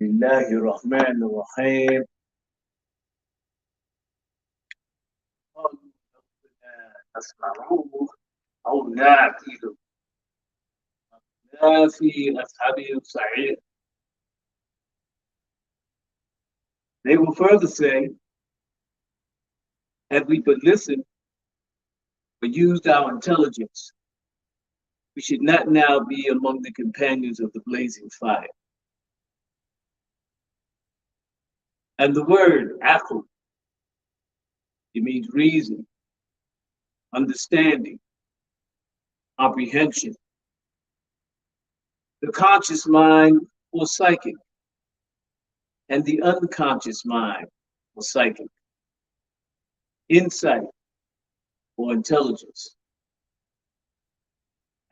الله الرحمن الرحيم. نسمعه أو نعقل لا في أصحابه الصحيح. They will further say, had we but listened but used our intelligence, we should not now be among the companions of the blazing fire. And the word aql, it means reason, understanding, comprehension, the conscious mind or psychic, and the unconscious mind or psychic, insight or intelligence.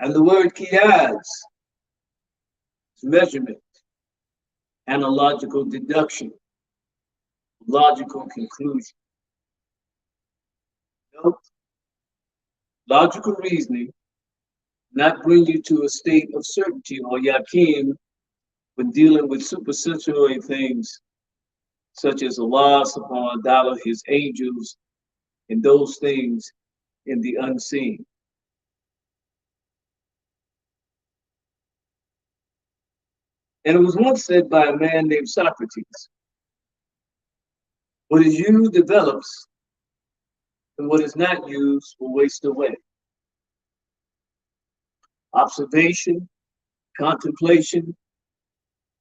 And the word qiyas, measurement, analogical deduction, logical conclusion. Note, logical reasoning not bring you to a state of certainty or yaqeen when dealing with supersensory things such as Allah subhanahu wa ta'ala, his angels, and those things in the unseen. And it was once said by a man named Socrates, what is used develops, and what is not used will waste away. Observation, contemplation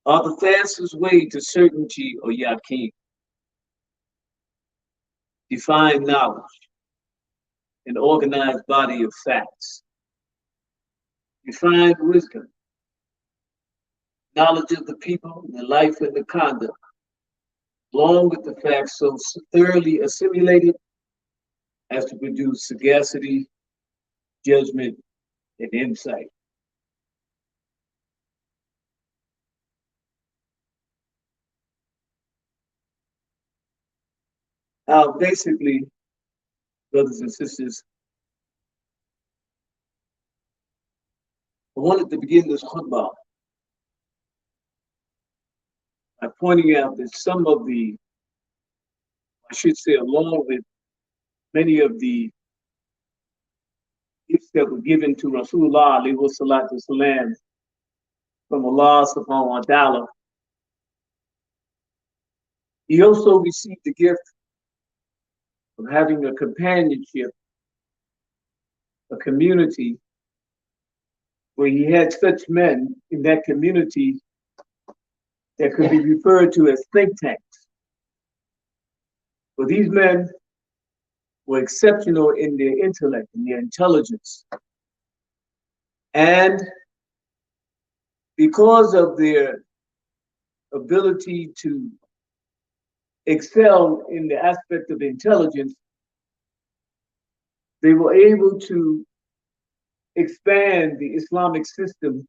are the fastest way to certainty or yaqeen. Define knowledge, an organized body of facts. Define wisdom, knowledge of the people, the life, and the conduct, along with the facts so thoroughly assimilated as to produce sagacity, judgment, and insight. Now, basically, brothers and sisters, I wanted to begin this khutbah by pointing out that some of the, I should say, along with many of the gifts that were given to Rasulullah alayhi wa salatu salam from Allah subhanahu wa ta'ala, he also received the gift of having a companionship, a community, where he had such men in that community that could be referred to as think tanks. For these men were exceptional in their intellect and their intelligence. And because of their ability to excel in the aspect of intelligence, they were able to expand the Islamic system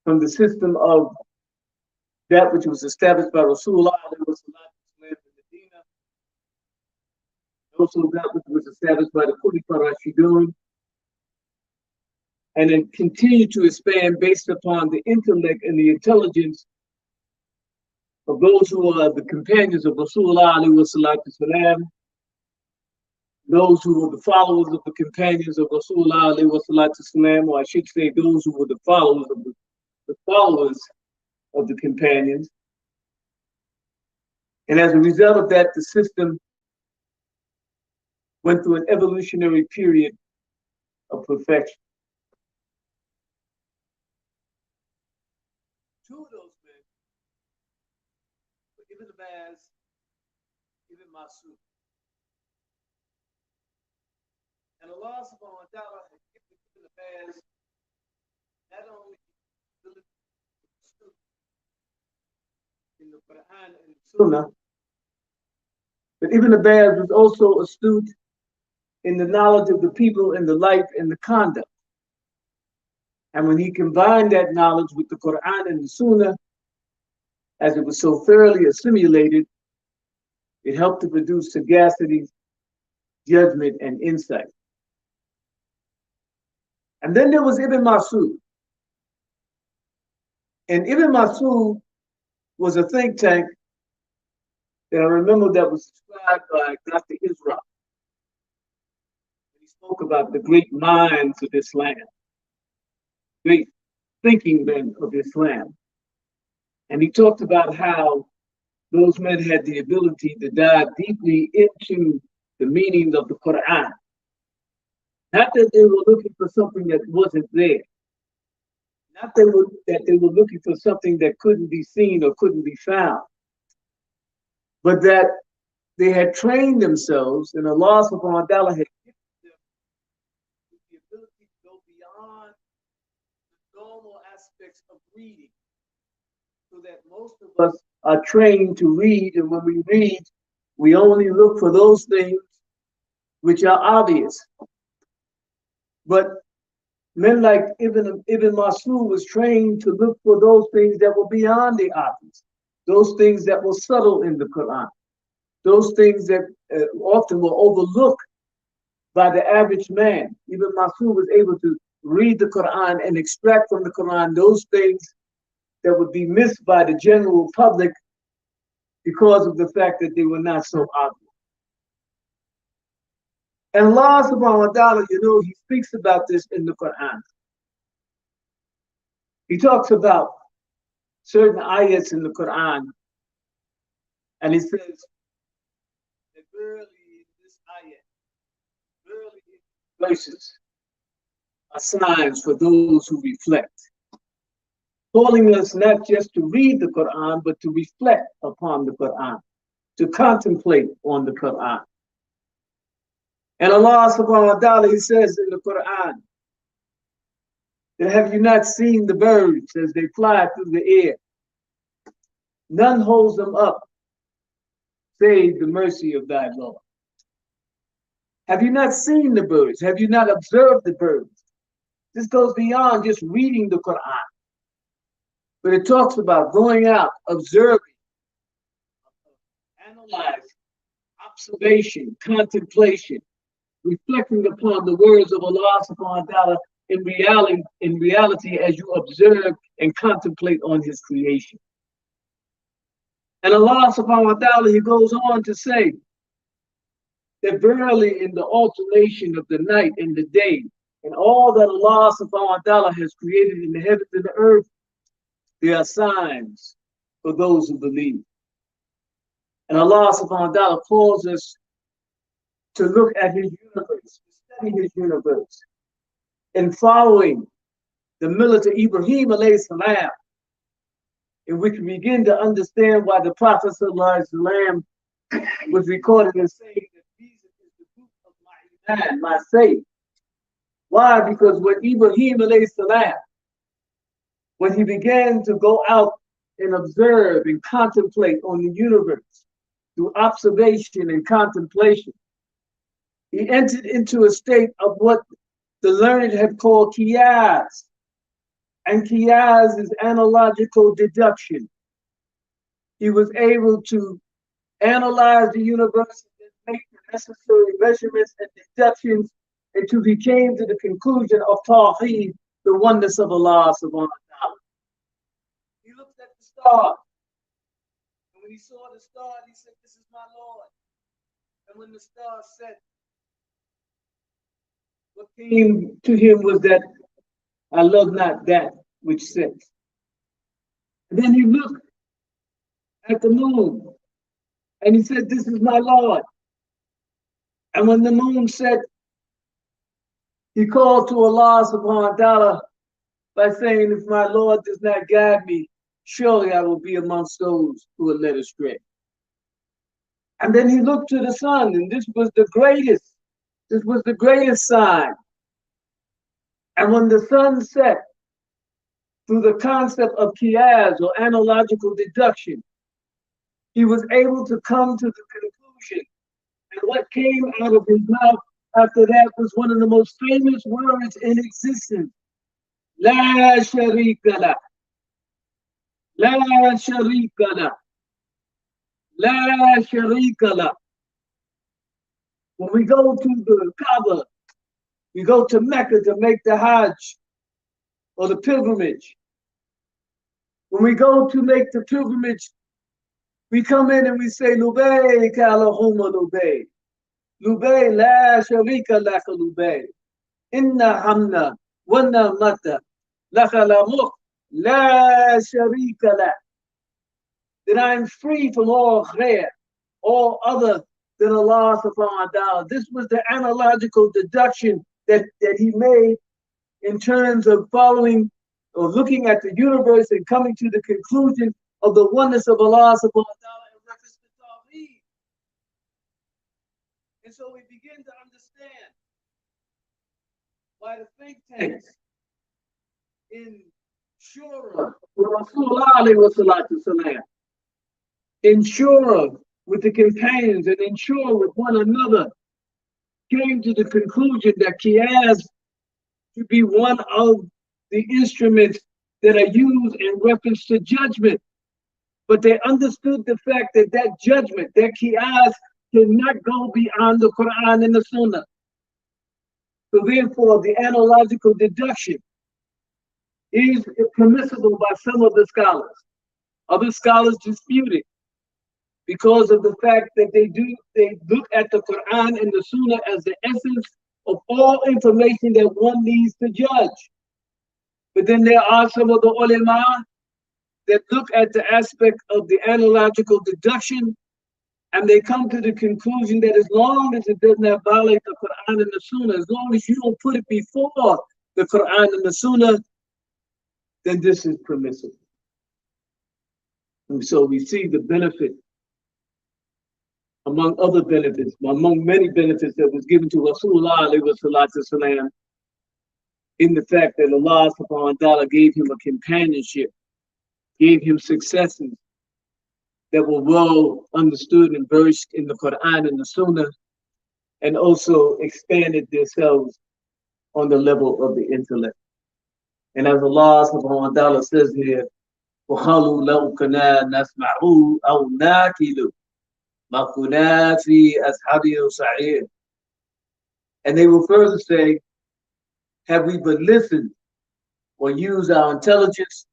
from the system of that which was established by Rasulullah in Medina, also that which was established by the Khulafa Rashidun, and then continue to expand based upon the intellect and the intelligence of those who are the companions of Rasulullah alayhi wa salatu salam, those who were the followers of the companions of Rasulullah alayhi wa salatu salam, or I should say those who were the followers of the companions. And as a result of that, the system went through an evolutionary period of perfection. Two of those men were Ibn Abbas, Ibn Masud. And Allah subhanahu wa ta'ala had given Ibn Abbas not only the ability to in the Quran and Sunnah, but Ibn Abbas was also astute in the knowledge of the people and the life and the conduct. And when he combined that knowledge with the Quran and the Sunnah, as it was so thoroughly assimilated, it helped to produce sagacity, judgment, and insight. And then there was Ibn Masud. And Ibn Masud was a think tank that I remember that was described by Dr. Israel. He spoke about the great minds of Islam, great thinking men of Islam. And he talked about how those men had the ability to dive deeply into the meaning of the Quran. Not that they were looking for something that wasn't there. Not that they were looking for something that couldn't be seen or couldn't be found. But that they had trained themselves, and Allah subhanahu wa ta'ala had given them the ability to go beyond the normal aspects of reading. So that most of us are trained to read, and when we read, we only look for those things which are obvious. But men like Ibn Mas'ud was trained to look for those things that were beyond the obvious, those things that were subtle in the Quran, those things that often were overlooked by the average man. Ibn Mas'ud was able to read the Quran and extract from the Quran those things that would be missed by the general public because of the fact that they were not so obvious. And Allah subhanahu wa ta'ala, He speaks about this in the Quran. He talks about certain ayats in the Quran, and he says that early in this ayat, early in verses, are signs for those who reflect, calling us not just to read the Quran, but to reflect upon the Quran, to contemplate on the Quran. And Allah subhanahu wa ta'ala, He says in the Quran, that have you not seen the birds as they fly through the air? None holds them up, save the mercy of thy Lord. Have you not seen the birds? Have you not observed the birds? This goes beyond just reading the Quran. But it talks about going out, observing, analyzing, observation, contemplation, reflecting upon the words of Allah subhanahu wa ta'ala in reality as you observe and contemplate on His creation. And Allah subhanahu wa ta'ala, He goes on to say that verily in the alternation of the night and the day, and all that Allah subhanahu wa ta'ala has created in the heavens and the earth, there are signs for those who believe. And Allah subhanahu wa ta'ala calls us to look at His universe, to study His universe, and following the millet of Ibrahim alayhi salam, in which we begin to understand why the Prophet sallallahu alaihi wasallam was recorded as saying that Jesus is the root of my iman, my faith. Why? Because when Ibrahim alayhi salam, when he began to go out and observe and contemplate on the universe through observation and contemplation, he entered into a state of what the learned have called qiyas. And qiyas is analogical deduction. He was able to analyze the universe and make the necessary measurements and deductions until he came to the conclusion of Tawheed, the oneness of Allah subhanahu wa ta'ala. He looked at the stars. And when he saw the star, he said, "This is my Lord." And when the star set, what came to him was that I love not that which sets. And then he looked at the moon and he said, "This is my Lord." And when the moon set, he called to Allah subhanahu wa ta'ala by saying, "If my Lord does not guide me, surely I will be amongst those who are led astray." And then he looked to the sun, and this was the greatest sign. And when the sun set, through the concept of qiyas or analogical deduction, he was able to come to the conclusion. And what came out of his mouth after that was one of the most famous words in existence. La sharika la. La sharika la. La sharika la. When we go to the Kaaba, we go to Mecca to make the Hajj or the pilgrimage. When we go to make the pilgrimage We come in and we say, Lubay, Kalahuma Lubay. Lubay, La Sharika Laka Lubay. Inna Hamna, Wana Mata, Laka Lamuk, La Sharika Lak. That I'm free from all khair, all other than Allah subhanahu wa ta'ala. This was the analogical deduction that he made in terms of following or looking at the universe and coming to the conclusion of the oneness of Allah subhanahu wa ta'ala in reference to Tawheed. And so we begin to understand why the think tanks in Shura with Rasulullah alayhi wa salatu salam, in Shura with the companions, and in Shura with one another, came to the conclusion that Qiyas to be one of the instruments that are used in reference to judgment. But they understood the fact that that judgment, that Qiyas, cannot go beyond the Quran and the Sunnah. So therefore, the analogical deduction is permissible by some of the scholars. Other scholars dispute it because of the fact that they look at the Quran and the Sunnah as the essence of all information that one needs to judge. But then there are some of the ulama that look at the aspect of the analogical deduction, and they come to the conclusion that as long as it does not violate the Quran and the Sunnah, as long as you don't put it before the Quran and the Sunnah, then this is permissible. And so we see the benefit, among other benefits, among many benefits that was given to Rasulullah alayhi salatu salam, in the fact that Allah subhanahu wa ta'ala gave him a companionship, gave him successes that were well understood and versed in the Quran and the Sunnah, and also expanded themselves on the level of the intellect. And as Allah subhanahu wa ta'ala says here, وَقَالُوا لَوْ كَنَا نَسْمَعُ أَوْ نَاكِلُ مَا كُنَا فِي أَصْحَابِ السَّعِيرِ. And they will further say, have we but listened or used our intelligence,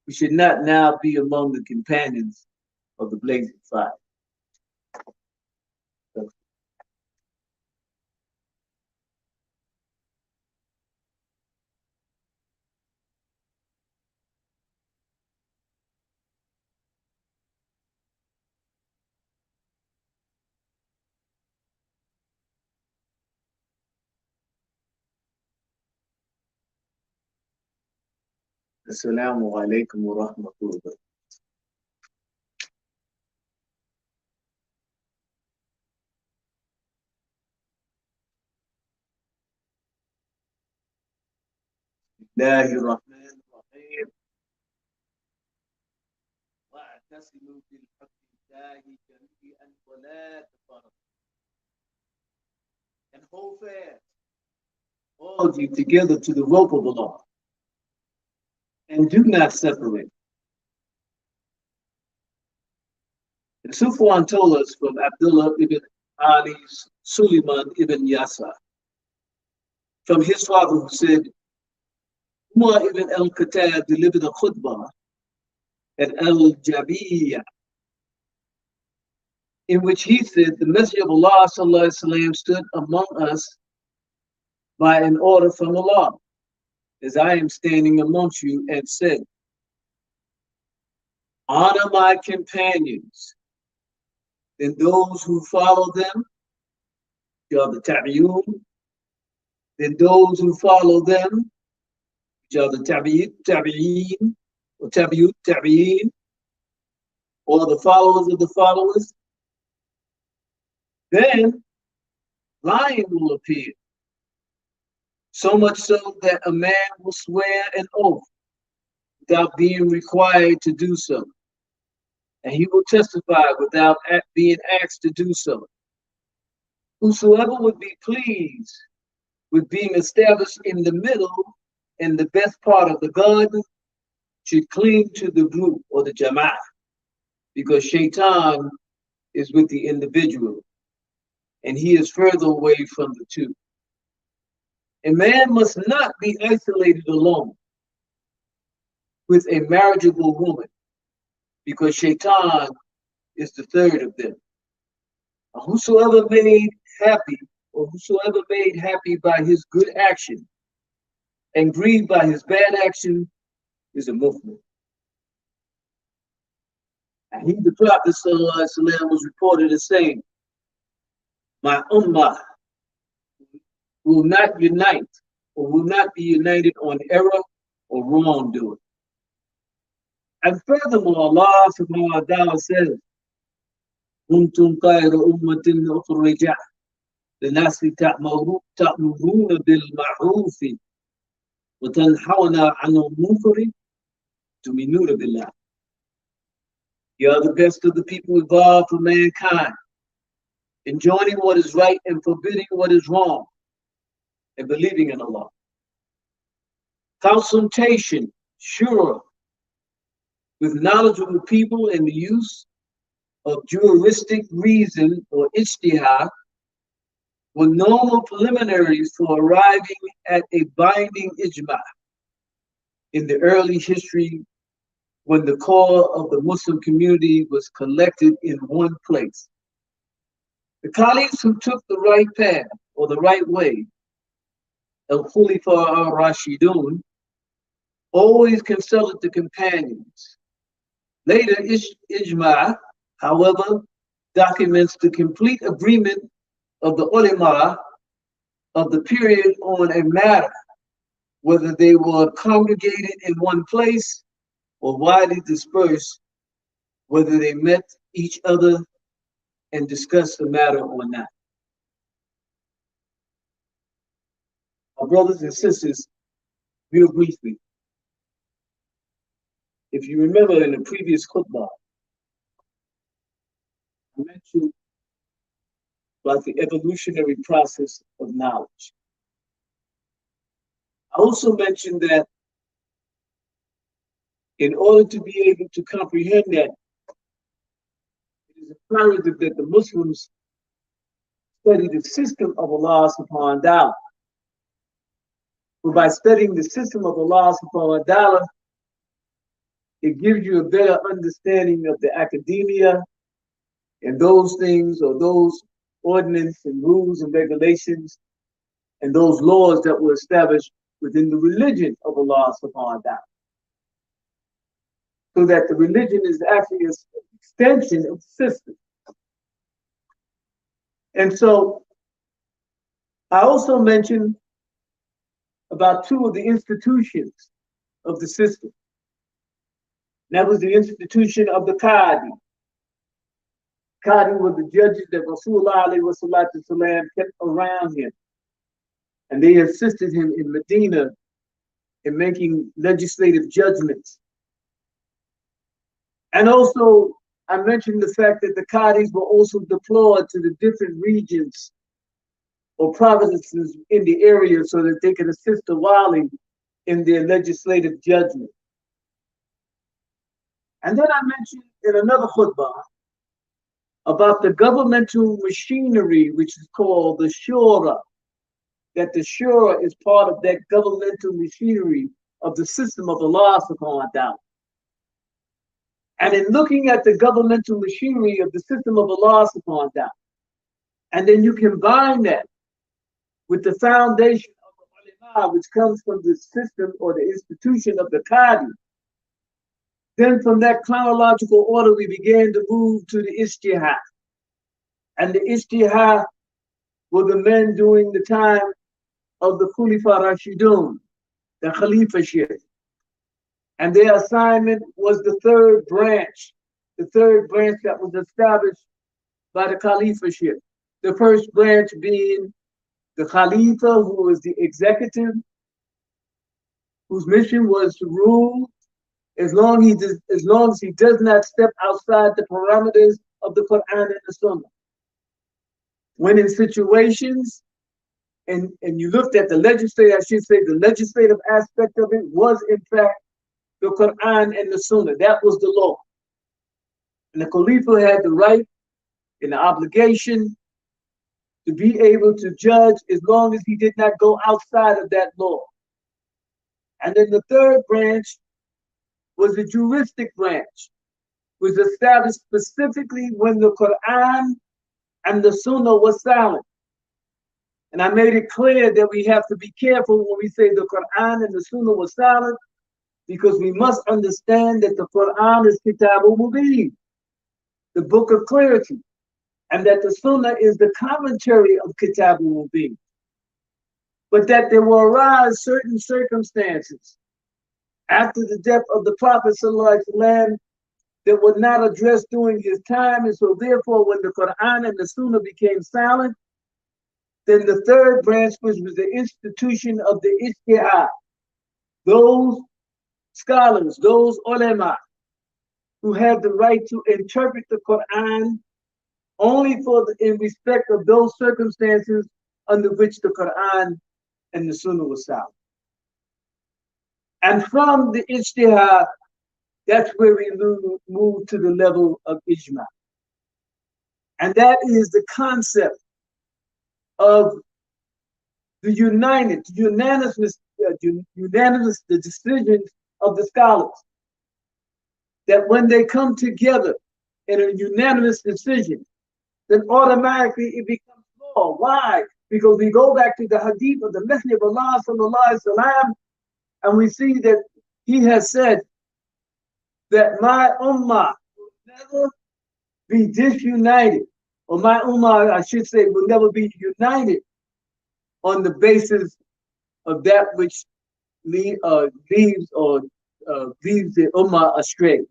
we should not now be among the companions of the blazing fire. Assalamu alaikum wa rahmatullah. الله الرحمن الرحيم واعتصموا بالحبل الله جميعا ولا تفرقوا. And hold fast, all of you together to the rope of Allah, and do not separate. And Sufwan told us from Abdullah ibn Ali Suleiman ibn Yasar, from his father, who said, Umar ibn al-Khattab delivered a khutbah at al-Jabiyya, in which he said, the Messenger of Allah sallallahu alaihi wasallam stood among us by an order from Allah, as I am standing amongst you, and said, honor my companions, then those who follow them, which are the tabi'un, then those who follow them, which are the tabi'in, or tabi'in, or the followers of the followers. Then lying will appear, so much so that a man will swear an oath without being required to do so, and he will testify without being asked to do so. Whosoever would be pleased with being established in the middle and the best part of the garden should cling to the group or the jama'ah, because shaitan is with the individual and he is further away from the two. A man must not be isolated alone with a marriageable woman, because shaitan is the third of them. Whosoever made happy, or whosoever made happy by his good action and grieved by his bad action is a Muslim. And he, the Prophet ﷺ, was reported as saying, my ummah will not unite or will not be united on error or wrongdoing. And furthermore, Allah subhanahu wa ta'ala says, كنتم خير أمة أخرجت للناس تأمرون بالمعروف وتنهون عن المنكر تؤمنون بالله. You are the best of the people evolved for mankind, enjoining what is right and forbidding what is wrong, and believing in Allah. Consultation, sure, with knowledgeable people and the use of juristic reason or ijtihad were normal preliminaries for arriving at a binding ijma in the early history when the core of the Muslim community was collected in one place. The caliphs who took the right path or the right way, al-Khulafa al-Rashidun, always consulted the companions. Later, ijma, however, documents the complete agreement of the ulama of the period on a matter, whether they were congregated in one place or widely dispersed, whether they met each other and discussed the matter or not. My brothers and sisters, real briefly, if you remember in the previous khutbah, I mentioned about the evolutionary process of knowledge. I also mentioned that in order to be able to comprehend that, it is imperative that the Muslims study the system of Allah subhanahu wa ta'ala. But by studying the system of Allah subhanahu wa ta'ala, it gives you a better understanding of the academia and those things or those ordinances and rules and regulations and those laws that were established within the religion of Allah subhanahu wa ta'ala. So that the religion is actually an extension of the system. And so I also mentioned about two of the institutions of the system. That was the institution of the Qadi. Qadi were the judges that Rasulullah kept around him. And they assisted him in Medina in making legislative judgments. And also, I mentioned the fact that the Qadis were also deployed to the different regions or provinces in the area so that they could assist the Wali in their legislative judgment. And then I mentioned in another khutbah about the governmental machinery, which is called the Shura, that the Shura is part of that governmental machinery of the system of Allah subhanahu wa ta'ala. And in looking at the governmental machinery of the system of Allah subhanahu wa ta'ala, and then you combine that with the foundation of the ulama, which comes from the system or the institution of the Qadi, then from that chronological order, we began to move to the ijtihad. And the ijtihad were the men during the time of the Khulafa Rashidun, the Khalifaship. And their assignment was the third branch that was established by the Khalifaship. The first branch being the Khalifa, who was the executive, whose mission was to rule as long as he does not step outside the parameters of the Quran and the Sunnah. When in situations, and you looked at the legislative, I should say the legislative aspect of it was in fact the Quran and the Sunnah. That was the law. And the Khalifa had the right and the obligation to be able to judge as long as he did not go outside of that law. And then the third branch was the juristic branch, was established specifically when the Quran and the Sunnah was silent. And I made it clear that we have to be careful when we say the Quran and the Sunnah was silent, because we must understand that the Quran is Kitabul Mubin, the book of clarity, and that the Sunnah is the commentary of Kitabul Mubin. But that there will arise certain circumstances after the death of the Prophet ﷺ that were not addressed during his time. And so therefore, when the Quran and the Sunnah became silent, then the third branch, which was the institution of the Ijtihad, those scholars, those ulama, who have the right to interpret the Quran only in respect of those circumstances under which the Quran and the Sunnah was silent. And from the Ijtihad, that's where we move to the level of Ijma. And that is the concept of the unanimous the decisions of the scholars. That when they come together in a unanimous decision, then automatically it becomes law. Why? Because we go back to the hadith of the Messenger of Allah sallallahu alaihi wasallam, and we see that he has said that my ummah will never be disunited, or my ummah, I should say, will never be united on the basis of that which leaves the ummah astray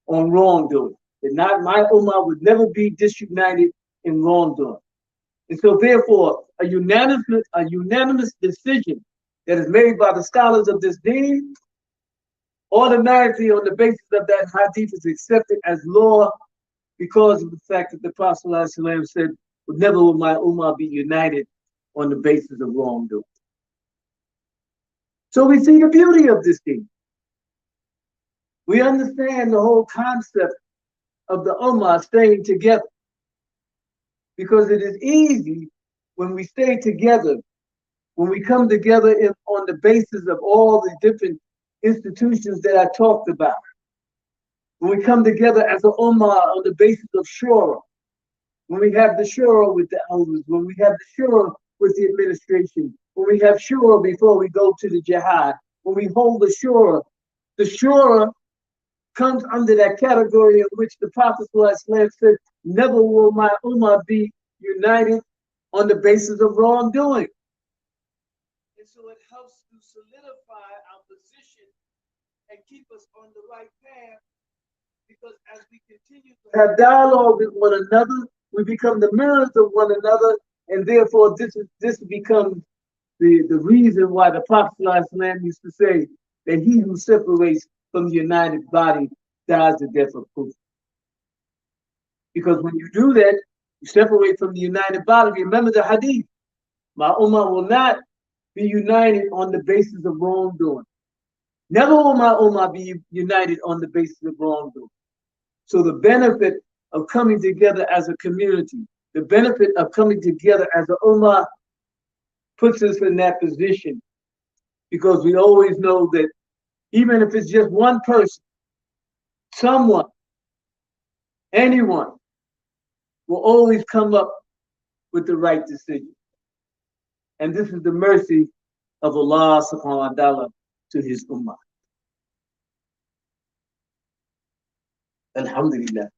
on wrongdoing. And not my ummah would never be disunited in wrongdoing. And so therefore, a unanimous decision that is made by the scholars of this deen, automatically on the basis of that hadith is accepted as law, because of the fact that the Prophet ﷺ said, never will my ummah be united on the basis of wrongdoing. So we see the beauty of this deen. We understand the whole concept of the ummah staying together, because it is easy when we stay together, when we come together on the basis of all the different institutions that I talked about. When we come together as an ummah on the basis of shura, when we have the shura with the elders, when we have the shura with the administration, when we have shura before we go to the jihad, when we hold the shura comes under that category in which the Prophet ﷺ said, never will my ummah be united on the basis of wrongdoing. And so it helps to solidify our position and keep us on the right path, because as we continue to have dialogue with one another, we become the mirrors of one another, and therefore this becomes the reason why the Prophet ﷺ used to say that he who separates from the united body dies the death of kufr. Because when you do that, you separate from the united body. Remember the hadith, my ummah will not be united on the basis of wrongdoing. Never will my ummah be united on the basis of wrongdoing. So the benefit of coming together as a community, the benefit of coming together as an ummah puts us in that position, because we always know that even if it's just one person, someone, anyone will always come up with the right decision. And this is the mercy of Allah subhanahu wa ta'ala to his ummah. Alhamdulillah.